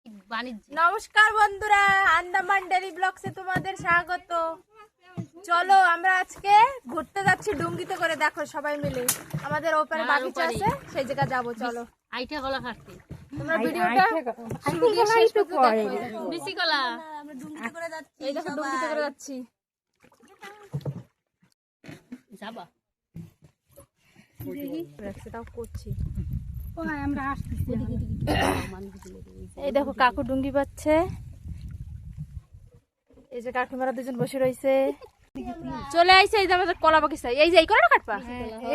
নমস্কার বন্ধুরা, আন্দামান ডেলি ব্লগসে তোমাদের স্বাগত। চলো আমরা আজকে ঘুরতে যাচ্ছি ডুঙ্গিতে করে। দেখো সবাই মিলে আমাদের ওপারে বাগিচা আছে, সেই জায়গা যাবো। চলো আইটা কলা কাটতে তোমরা ভিডিওটা শুরু দিয়ে শেষ পর্যন্ত দেখো। বিসি কলা আমরা ডুঙ্গিতে করে যাচ্ছি। এই দেখো ডুঙ্গিতে করে যাচ্ছি। যাবা দেখি রাখছিটাও করছি। আমরা আসতেছি। এই দেখো কাকু ডুঙ্গি পাচ্ছে। এই যে কাকিমারা দুজন বসে রয়েছে। চলে আইছে এই যে আমাদের কলা বাগিচা। এই যে এই কলাটা কাটবা,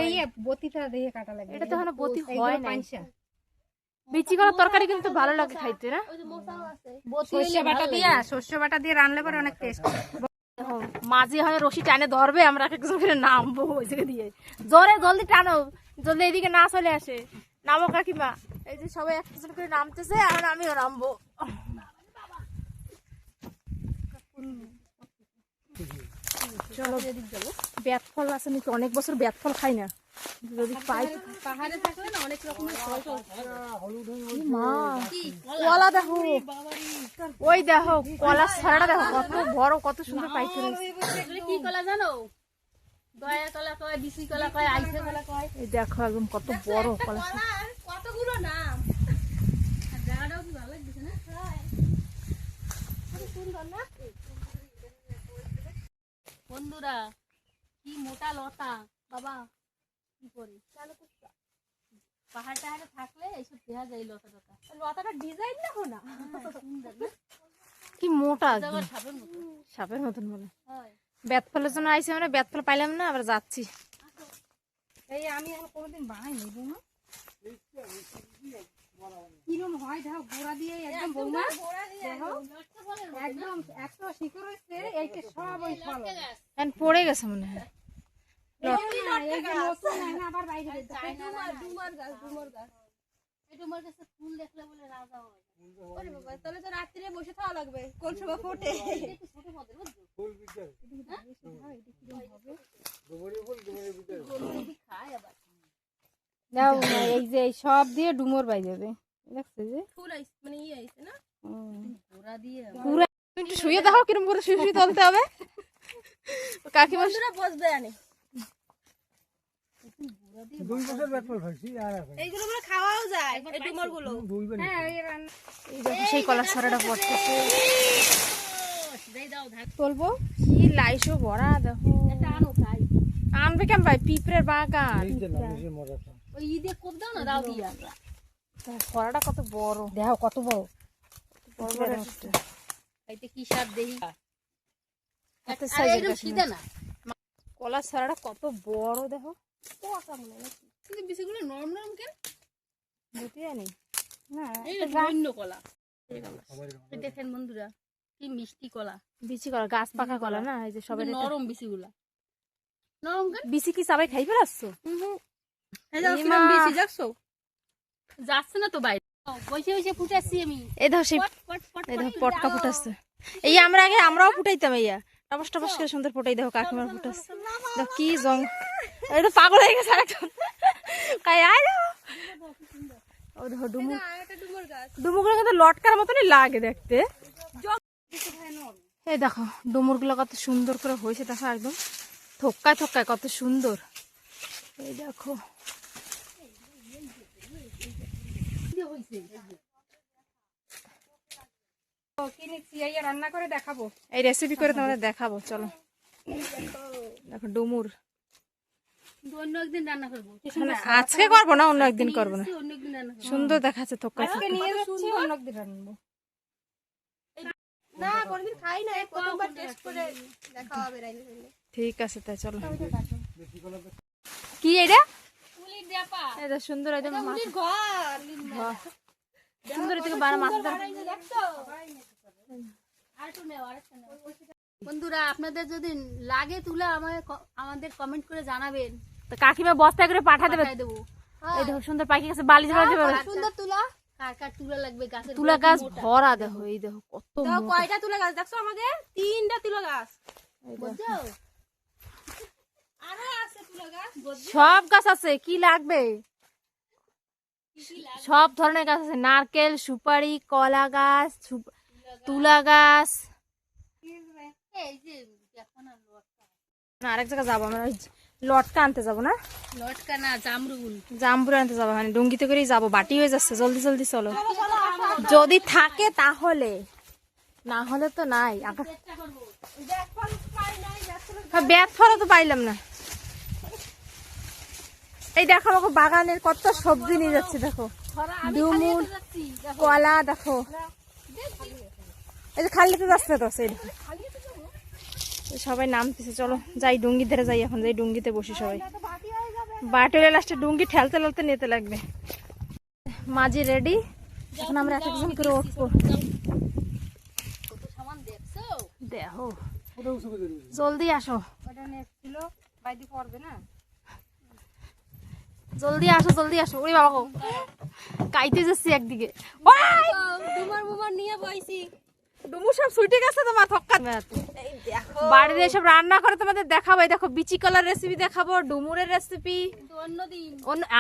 এই বতিটা দিয়ে কাটা লাগে। এটা তো এখনো বতি হয় না। বিচি কলার তরকারি কিন্তু ভালো লাগে খাইতে, না? শস্য বাটা দিয়ে রান্নলে পরে অনেক টেস্ট। মাঝে হয় রশি টানে ধরবে, আমরা এক একজন করে নামবো ওই জায়গা দিয়ে। জোরে জলদি টানো, জলদি এদিকে না চলে আসে। নামো কাকিমা। এই যে সবাই একজন করে নামতেছে, আর আমিও নামবো। চলো ব্যাত ফল আছে নাকি, অনেক বছর ব্যাত ফল খাই না। যদি পাই পাহাড়ে থাকলে না অনেক রকমের ফল মা, কলা দেখো, ওই দেখো কলার ছড়াটা দেখো কত বড়, কত সুন্দর পাইতে রয়েছে। কি কলা জানো? দয়া কলা কয়, বিসি কলা কয়, আইসে কলা কয়। এই দেখো একদম কত বড় কলা। কতগুলো নাম। আর জায়গাটাও কি ভালো লাগছে না? সুন্দর না বন্ধুরা? কি মোটা লতা বাবা, কি করি পাহাড় টাহাড়ে থাকলে এইসব দেখা যায়। লতাটা ডিজাইন দেখো না, সুন্দর না? কি মোটা, আবার সাপের মতো। সাপের মতন বলে। হয় বেত ফলের জন্য আইসি, আমরা বেত ফল পাইলাম না, আবার যাচ্ছি। এই আমি এখন কোনোদিন বানাইনি বৌমা। কিরম হয় দেখো, গোড়া দিয়ে একদম বৌমা দেখো, একদম এত শিকড় হচ্ছে, এইটা সব ওই ফল। এখন পড়ে গেছে মনে হয়। আবার বাইরে ডুমার গাছ। এই ডুমার গাছে ফুল দেখলে বলে রাজা হয়। ওরে বাবা, তাহলে তো রাত্রে বসে থাকা লাগবে, কোন সময় ফোটে। ছোট মদের বুঝছো? খায় আবার। দাও না, এই যে এই সব দিয়ে ডুমুর বাই যাবে, দেখছো যে ফুল আইছে, মানে ইয়ে আইছে না, ঘোড়া দিয়ে। পুরো একটু শুয়ে দেখো কিরম করে শুয়ে শুয়ে তুলতে হবে। কাকিমা বসবে আনে এইগুলো মানে খাওয়াও যায়, এই ডুমুর গুলো। হ্যাঁ, এই রান্না এই দেখো সেই কলার ছড়াটা পড়তেছে। দাও তুলবো কি লাইসো ভরা দেখো। এটা আনো খাই। আনবে কেন ভাই, পিঁপড়ের বাগান। ওই ঈদে কোপ দাও না, দাও দিয়া। ছড়াটা কত বড়, দেখো কত বড় বড় বড় হচ্ছে। খাইতে কি স্বাদ দেহি। এত আর size এর এরকম গাছ সিধা না, কলার ছড়াটা কত বড় দেখো। কিন্তু বিচিগুলো নরম নরম কেন? বুঝতে জানি না, এই অন্য কলা। এই দেখেন বন্ধুরা, কি মিষ্টি কলা। বিচি কলা, গাছ পাকা কলা না, এই যে সবাই নরম বিচিগুলা। নরম কেন? বিচি কি সবাই খাই ফেলাচ্ছ? এই যাও কিরম বিচি যাচ্ছো? যাচ্ছে না তো বাইরে। বসে বসে ফুটাচ্ছি আমি। এই দেখো সেই, পট পট এই দেখো পটকা ফুটাচ্ছে। এই আমরা আগে আমরাও ফুটাইতাম, ইয়া টপস টপস করে সুন্দর ফুটাই। দেখো কাকিমার ফুটাচ্ছে, দেখো কি জং। এটা পাগল হয়ে গেছে আরেকজন। কাই আয় দেখো, ও দেখো ডুমু, ডুমুগুলো কিন্তু লটকার মতনই লাগে দেখতে। এই দেখো ডুমুর গুলো কত সুন্দর করে হয়েছে, দেখো একদম থোক্কায় থোক্কায় কত সুন্দর। এই দেখো কিনেছি, এই রান্না করে দেখাবো। এই রেসিপি করে তোমাদের দেখাবো। চলো দেখো ডুমুর। অন্য একদিন রান্না করবো। আজকে করবো না, অন্য একদিন করবো না। অন্য একদিন রান্না করবো। সুন্দর দেখাচ্ছে থোক্কা আজকে নিয়ে যাচ্ছি, অন্য একদিন রান্নাবো। না কোনদিন খাই না, প্রথমবার টেস্ট করে দেখা হবে রাইলে রাইলে। ঠিক আছে তাই চলো। কি এটা? পুলির ডাপা। এটা সুন্দর একদম পুলির ঘর। সুন্দর থেকে বানা মাছ ধরা। দেখছো? আরেকটু নেও, আরেকটু নেও। বন্ধুরা আপনাদের যদি লাগে তুলা আমাদের কমেন্ট করে জানাবেন, তো কাকিমা বস্তা করে পাঠা দেবে। পাঠিয়ে দেবো। এই দেখো সুন্দর পাখি গেছে, বালি যাবে। সুন্দর তুলা। কার কার তুলা লাগবে? গাছের তুলা গাছ ভরা দেখো, এই দেখো কত মোটা। কয়টা তুলা গাছ দেখছো? আমাদের 3টা তুলা গাছ, বুঝছো? আরো আছে তুলা গাছ, সব গাছ আছে, কি লাগবে? সব ধরনের গাছ আছে, নারকেল, সুপারি, কলা গাছ, তুলা গাছ। এই যে দেখো না লটকা, না আরেক জায়গায় যাবো আমরা, ওই লটকা আনতে যাবো না, লটকা না জামরুল। জাম্বুরা আনতে যাবো, মানে ডুঙ্গিতে করেই যাবো, বাটি হয়ে যাচ্ছে, জলদি জলদি চলো। যদি থাকে তাহলে, না হলে তো নাই। চেষ্টা করবো। ব্যাট ফলও তো পাইলাম না। এই দেখো আমাকে বাগানের কত সবজি নিয়ে যাচ্ছে, দেখো ডুমুর, যাচ্ছি দেখো। কলা, দেখো এই যে খালিতে যাচ্ছে তো সেই দেখো। সবাই নামতেছে, চলো যাই ডুঙ্গি ধারে যাই, এখন যাই ডুঙ্গিতে বসি সবাই। বাটুলে লাস্টে ডুঙ্গি ঠেলতে ঠেলতে নিতে লাগবে। মাঝি রেডি, এখন আমরা এক একজন করে উঠবো। কত সামান দেখছো? দেখো জলদি আসো, ওটা নেক্সট ছিল বাইদি পড়বে না। জলদি আসো, জলদি আসো। ওরে বাবা গো, কাইতে যাচ্ছি একদিকে। ডুমার মুমার নিয়ে বইছি। ডুমু সব ছুটে গেছে তোমার থক্কা। বাড়িতে এসব রান্না করে তোমাদের দেখাবো। এই দেখো বিচি কলার রেসিপি দেখাবো, ডুমুরের রেসিপি। কিন্তু অন্যদিন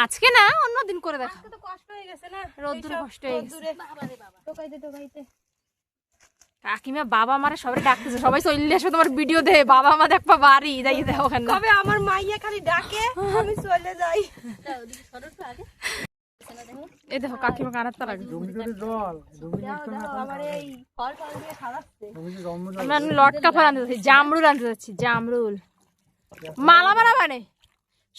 আজকে না, অন্যদিন করে দেখাবো। তো কষ্ট হয়ে গেছে না, রোদ্দুরে কষ্ট হয়ে গেছে। বাবা রে বাবা। টোকাইতে টোকাইতে। কাকিমা বাবা আমারে সবাই ডাকতেছে, সবাই চলে আসো তোমার ভিডিও দে, বাবা মা দেখবা বাড়ি যাই দেখো ওখানে। তবে আমার মাইয়া খালি ডাকে, আমি চলে যাই। দাও ওদিকে সরো তো আগে। এই দেখো কাকিমা কানাত্তা লাগে। আমার এই ফল ফল দিয়ে খাওয়াচ্ছে। আমরা লটকা ফল আনতে যাচ্ছি, জামরুল আনতে যাচ্ছি, জামরুল মালা মারা মানে।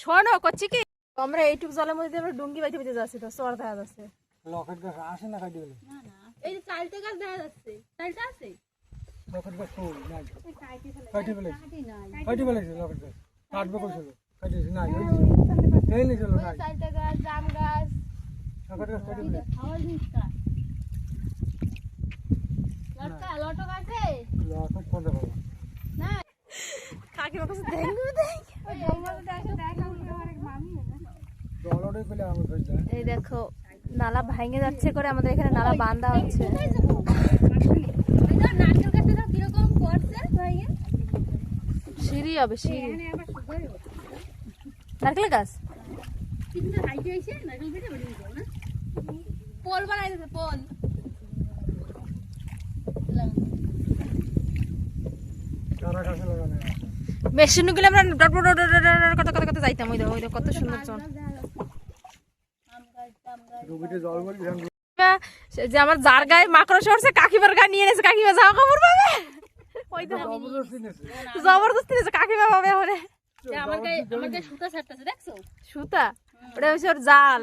শোনো করছি কি, আমরা এইটুক জলের মধ্যে আমরা ডুঙ্গি বাইতে বাইতে যাচ্ছি, তো চর দেখা যাচ্ছে। লকেট গাছ আসে না কাটি বলে, এই যে চালতে গাছ দেখা যাচ্ছে, চালটা আছে? লকেট গাছ তো নাই, কাটি বলে কাটি বলেছে লকেট গাছ কাটবে কইছিল, কাটিছে নাই, এই নি চলো নাই, চালতে গাছ, জাম গাছ, লকেট গাছ কাটি বলে খাওয়ার জিনিসটা। লটকা, লটক আছে? লকেট কোন দেবো না, কাকিমা কাছে দেখো দেখ। ডলারে কইলে আমার কাছে যায়। এই দেখো নালা ভাঙে যাচ্ছে করে, আমাদের এখানে নালা বাঁধা হচ্ছে। ওই ধর নারকেল গাছটা ধর কিরকম করছে ভাইয়া। সিঁড়ি হবে, সিঁড়ি। নারকেল গাছ কিন্তু হাইটে হইছে নারকেল গাছে বেরিয়ে যাও না। পোল বানাই দিতে, পোল। চারা গাছে লাগানো মেশিন গুলো আমরা কত কত কত যাইতাম। ওই দেখো, ওই দেখো কত সুন্দর চল। আম গাছ, জাম গাছ। রুবিতে জল মরি ধান যে আমার যার গায়ে মাকড় সরছে, কাকিমার গায়ে নিয়ে এনেছে, কাকিমা যাওয়া খবর পাবে। ওই তো জবরদস্তি নেছে, জবরদস্তি নিয়েছে, কাকিমা পাবে ওরে আমার গায়ে সুতা ছাড়তেছে দেখছো? সুতা। ওটা হচ্ছে ওর জাল,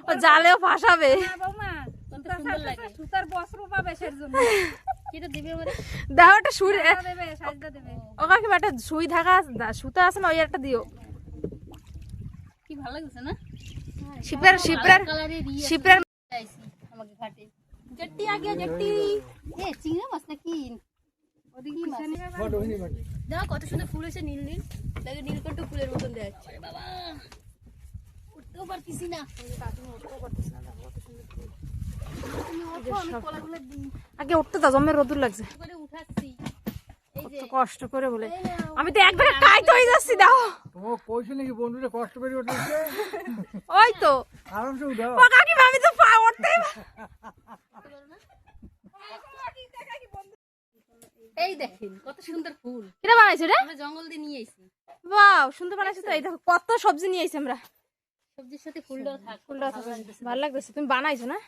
ও জালেও ফাঁসাবে। বৌমা কত সুন্দর লাগে। সুতার বস্ত্র পাবে সের জন্য কিটা দিবে আমারে? দেখো একটা সুই, দেবে, সাজদা দেবে। ও কাকিমা একটা সুই ধাগা সুতা আছে না, ওই একটা দিও। কি ভালো লাগছে না? শিপের শিপের কালারের শিপের আইছি আমাকে ঘাটে। জেটি আ গিয়া জেটি। এ চিংড়া মাছ নাকি? ওদিকে কি মাছ? বড় হইনি বাকি দেখো কত সুন্দর ফুল হয়েছে, নীল নীল লাগে, নীলকণ্ঠ ফুলের মতন দেখাচ্ছে। আরে বাবা, উঠতেও পারতেছি না। তুমি ওঠো, আমি কলাগুলো দিই আগে উঠতে দাও, জমে রোদুর লাগছে, করে উঠাচ্ছি। এই যে কত কষ্ট করে বলে। আমি তো একবারে কাইতে হয়ে যাচ্ছি, দাও। তোমার কইছে নাকি বন্ধুরা কষ্ট করে উঠেছে, ওই তো আরামসে উঠাও। ও কাকিমা, আমি তো পা উঠতে। এই দেখেন কত সুন্দর ফুল, কিরা বানাইছো রে? আমরা জঙ্গল দিয়ে নিয়ে আইছি। বাও, সুন্দর বানাইছো তো। এই দেখো কত সবজি নিয়ে আইছি আমরা। সবজির সাথে ফুলটাও থাক। ফুলটা ভালো লাগতেছে। তুমি বানাইছো না?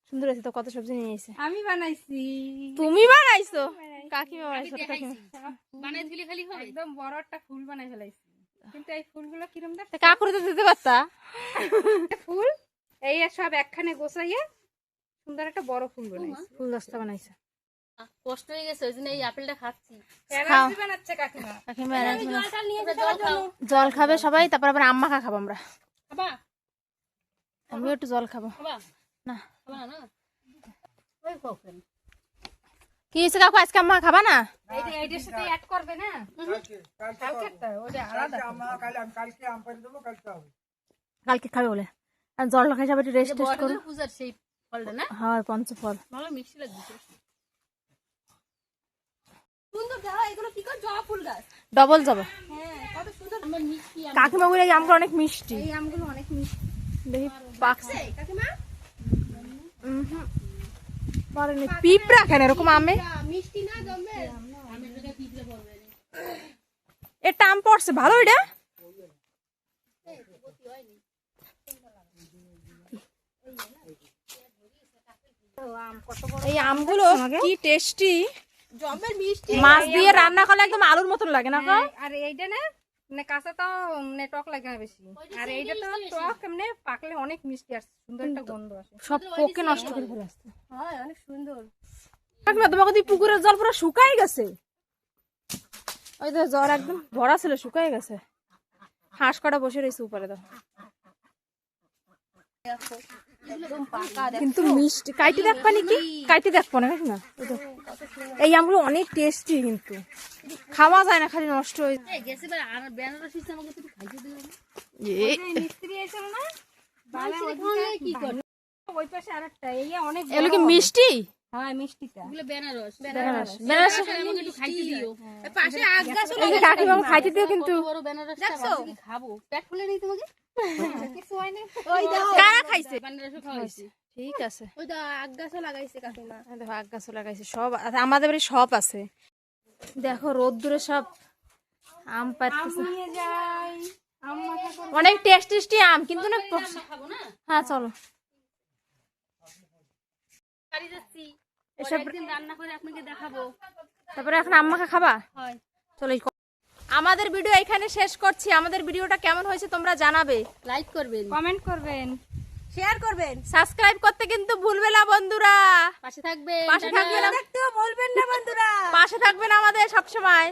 সুন্দর হয়েছে তো, কত সবজি নিয়ে আইছে। আমি বানাইছি, তুমি বানাইছো? কাকিমা বানাইছো? কাকিমা বানাই দিলে খালি হবে। একদম বড় একটা ফুল বানাই ফেলাইছি। কিন্তু এই ফুলগুলো কিরম দেখ, কাকুরে তো দিতে পারতা। ফুল এই সব একখানে গোছাইয়ে সুন্দর একটা বড় ফুল বানাইছি। ফুল দস্তা বানাইছে। কষ্ট হয়ে গেছে, ওই জন্য এই আপেলটা খাচ্ছি। এনার্জি বানাচ্ছে কাকিমা। কাকিমা আমি জলটা নিয়ে জল খাও। জল খাবে সবাই, তারপর আবার আম্মা খাবো আমরা। খাবা? আমিও একটু জল খাবো। খাবা না খাবা না? ওই খাও কেন? কি হয়েছে কাকু, আজকে আম্মা খাবা না? এইটার সাথে অ্যাড করবে না, কালকে একটা ওটা আলাদা। কালকে আম পাড়ি দেবো, কালকে হবে। কালকে খাবে বলে। আর জল খাই সবাই একটু রেস্ট টেস্ট করো। বড়দের পূজার সেই ফলটা না, হয় পঞ্চফল। ভালো মিষ্টি লাগছে। সুন্দর দেখো, এগুলো কি করে? জবা ফুল গাছ। ডবল যাবে। হ্যাঁ, কত সুন্দর। আমার মিষ্টি আম। কাকিমা বলে এই আমগুলো অনেক মিষ্টি। এই আমগুলো অনেক মিষ্টি। দেখি পাকছে। কাকিমা পারেনি পিঁপড়া কেন এরকম আমে মিষ্টি না জমবে আমি এটাকে পিঁপড়ে পড়বে এ টাম পড়ছে ভালো এটা এই আমগুলো কি টেস্টি জমের মিষ্টি মাছ দিয়ে রান্না করলে একদম আলুর মতন লাগে না হ্যাঁ, আর এইটা না মানে কাঁচা তো মানে টক লাগে না বেশি আর এইটা তো টক এমনি পাকলে অনেক মিষ্টি আর সুন্দর একটা গন্ধ আসে সব পোকে নষ্ট করে ফেলে আসছে হয় অনেক সুন্দর কাকিমা তোমাকে তুই পুকুরের জল পুরো শুকাই গেছে ওই তো জ্বর একদম ভরা ছিল শুকাই গেছে হাঁস কটা বসে রয়েছে উপরে তো কিন্তু মিষ্টি কাইটি দেখবা নাকি কাইটি দেখবো না না ওই তো। এই আমগুলো অনেক টেস্টি কিন্তু খাওয়া যায় না খালি নষ্ট হয়ে গেছে আর বেনারস সিস্টেম আমাকে একটু খাইতে দিও এই মিস্ত্রি এসেছিল না বাবা কি করে ওই পাশে আরেকটা এই অনেক এগুলো কি মিষ্টি হ্যাঁ মিষ্টিটা এগুলো বেনারস বেনারস আমাকে একটু খাইতে দিও পাশে আগ গাছ এই যে কাকিমা খাইতে দিও কিন্তু বড় বেনারসটা ভাবছি কি খাবো পেট ফুলে নেই তোমাকে কিছু হয়নি ওই দাও কারা খাইছে বেনারসও খাওয়াইছি ঠিক আছে ওই দাও আগ গাছও লাগাইছে কাকিমা দেখো আগ গাছও লাগাইছে সব আমাদের বাড়ি সব আছে দেখো রোদ্দুরে সব আম পাড়তেছে নিয়ে যাই আম্মা অনেক টেস্টি আম কিন্তু না খাবো না হ্যাঁ চলো বাড়ি যাচ্ছি এসব একদিন রান্না করে আপনাকে দেখাবো তারপরে এখন আম্মাকে খাবা হয় চলো আমাদের ভিডিও এখানে শেষ করছি আমাদের ভিডিওটা কেমন হয়েছে তোমরা জানাবে লাইক করবেন কমেন্ট করবেন শেয়ার করবেন সাবস্ক্রাইব করতে কিন্তু ভুলবে না বন্ধুরা পাশে থাকবেন পাশে থাকবেন দেখতেও বলবেন না বন্ধুরা পাশে থাকবেন আমাদের সবসময়